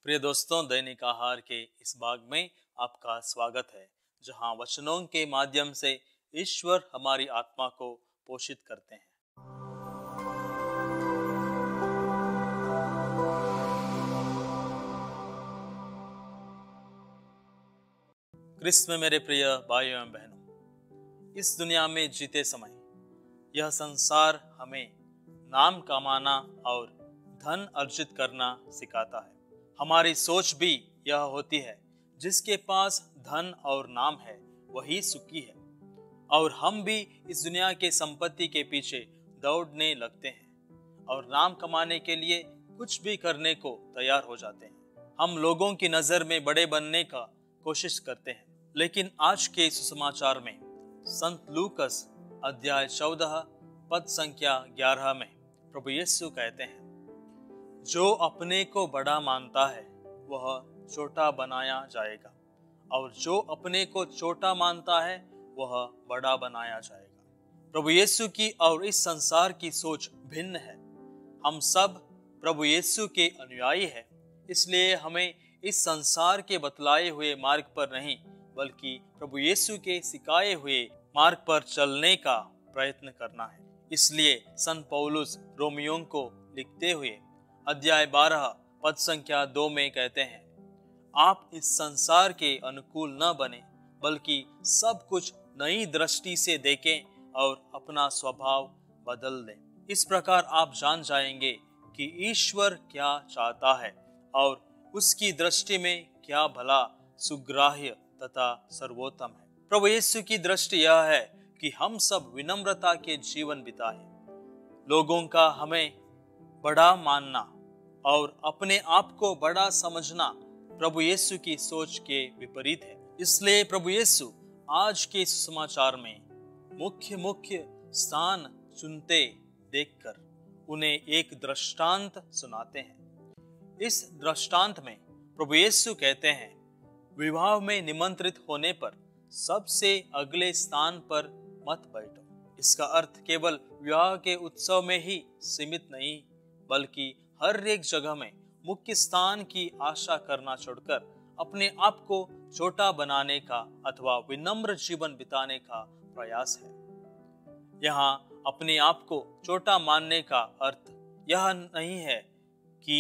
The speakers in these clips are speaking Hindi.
प्रिय दोस्तों, दैनिक आहार के इस भाग में आपका स्वागत है, जहां वचनों के माध्यम से ईश्वर हमारी आत्मा को पोषित करते हैं। क्रिस्त में मेरे प्रिय भाइयों एवं बहनों, इस दुनिया में जीते समय यह संसार हमें नाम कमाना और धन अर्जित करना सिखाता है। हमारी सोच भी यह होती है, जिसके पास धन और नाम है वही सुखी है, और हम भी इस दुनिया के संपत्ति के पीछे दौड़ने लगते हैं और नाम कमाने के लिए कुछ भी करने को तैयार हो जाते हैं। हम लोगों की नजर में बड़े बनने का कोशिश करते हैं, लेकिन आज के सुसमाचार में संत लूकस अध्याय 14 पद संख्या 11 में प्रभु यीशु कहते हैं, जो अपने को बड़ा मानता है वह छोटा बनाया जाएगा, और जो अपने को छोटा मानता है वह बड़ा बनाया जाएगा। प्रभु यीशु की और इस संसार की सोच भिन्न है। हम सब प्रभु यीशु के अनुयायी हैं, इसलिए हमें इस संसार के बतलाए हुए मार्ग पर नहीं, बल्कि प्रभु यीशु के सिखाए हुए मार्ग पर चलने का प्रयत्न करना है। इसलिए संत पौलुस रोमियों को लिखते हुए अध्याय 12 पद संख्या 2 में कहते हैं, आप इस संसार के अनुकूल न बने, बल्कि सब कुछ नई दृष्टि से देखें और अपना स्वभाव बदल दें। इस प्रकार आप जान जाएंगे कि ईश्वर क्या चाहता है और उसकी दृष्टि में क्या भला, सुग्राह्य तथा सर्वोत्तम है। प्रभु यीशु की दृष्टि यह है कि हम सब विनम्रता के जीवन बिताएं। लोगों का हमें बड़ा मानना और अपने आप को बड़ा समझना प्रभु यीशु की सोच के विपरीत है। इसलिए प्रभु यीशु आज के सुसमाचार में मुख्य स्थान चुनते देखकर उन्हें एक दृष्टांत सुनाते हैं। इस दृष्टांत में प्रभु यीशु कहते हैं, विवाह में निमंत्रित होने पर सबसे अगले स्थान पर मत बैठो। इसका अर्थ केवल विवाह के उत्सव में ही सीमित नहीं, बल्कि हर एक जगह में मुख्य स्थान की आशा करना छोड़कर अपने आप को छोटा बनाने का अथवा विनम्र जीवन बिताने का प्रयास है। यहाँ अपने आप को छोटा मानने का अर्थ यह नहीं है कि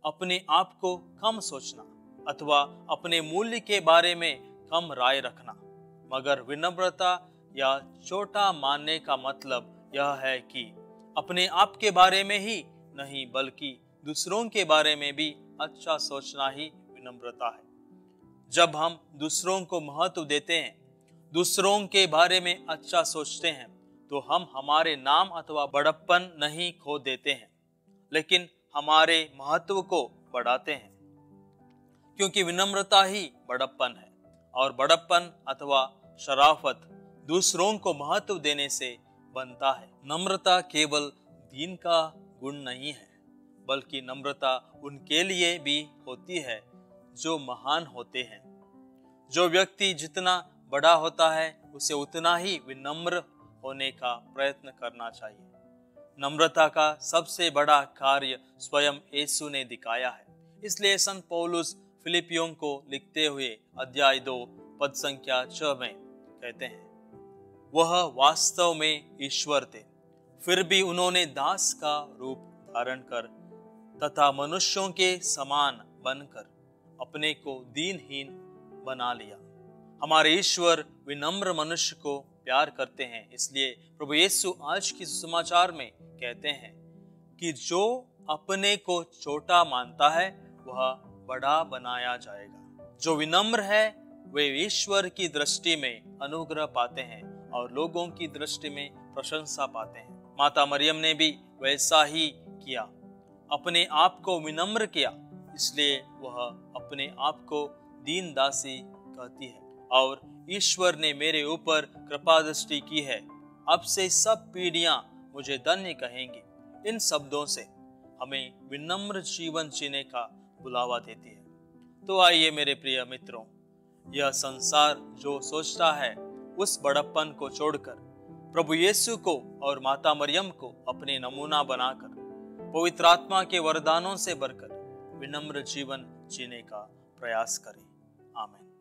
अपने आप को कम सोचना अथवा अपने मूल्य के बारे में कम राय रखना, मगर विनम्रता या छोटा मानने का मतलब यह है कि अपने आप के बारे में ही नहीं, बल्कि दूसरों के बारे में भी अच्छा सोचना ही विनम्रता है। जब हम दूसरों को महत्व देते हैं, दूसरों के बारे में अच्छा सोचते हैं, तो हम हमारे नाम अथवा बड़प्पन नहीं खो देते हैं, लेकिन हमारे महत्व को बढ़ाते हैं, क्योंकि विनम्रता ही बड़प्पन है, और बड़प्पन अथवा शराफत दूसरों को महत्व देने से बनता है। नम्रता केवल दीन का गुण नहीं है, बल्कि नम्रता उनके लिए भी होती है जो महान होते हैं। जो व्यक्ति जितना बड़ा होता है, उसे उतना ही विनम्र होने का प्रयत्न करना चाहिए। नम्रता का सबसे बड़ा कार्य स्वयं यीशु ने दिखाया है। इसलिए संत पौलुस फिलिपियों को लिखते हुए अध्याय 2 पद संख्या 6 में कहते हैं, वह वास्तव में ईश्वर थे, फिर भी उन्होंने दास का रूप धारण कर तथा मनुष्यों के समान बनकर अपने को दीनहीन बना लिया। हमारे ईश्वर विनम्र मनुष्य को प्यार करते हैं। इसलिए प्रभु यीशु आज की सुसमाचार में कहते हैं कि जो अपने को छोटा मानता है वह बड़ा बनाया जाएगा। जो विनम्र है वे ईश्वर की दृष्टि में अनुग्रह पाते हैं और लोगों की दृष्टि में प्रशंसा पाते हैं। माता मरियम ने भी वैसा ही किया, अपने आप को विनम्र किया, इसलिए वह अपने आप को दीन दासी कहती है। और ईश्वर ने मेरे ऊपर कृपा दृष्टि की है, अब से सब पीढ़ियां मुझे धन्य कहेंगी। इन शब्दों से हमें विनम्र जीवन जीने का बुलावा देती है। तो आइए मेरे प्रिय मित्रों, यह संसार जो सोचता है उस बड़प्पन को छोड़कर प्रभु यीशु को और माता मरियम को अपने नमूना बनाकर पवित्र आत्मा के वरदानों से भरकर विनम्र जीवन जीने का प्रयास करें। आमीन।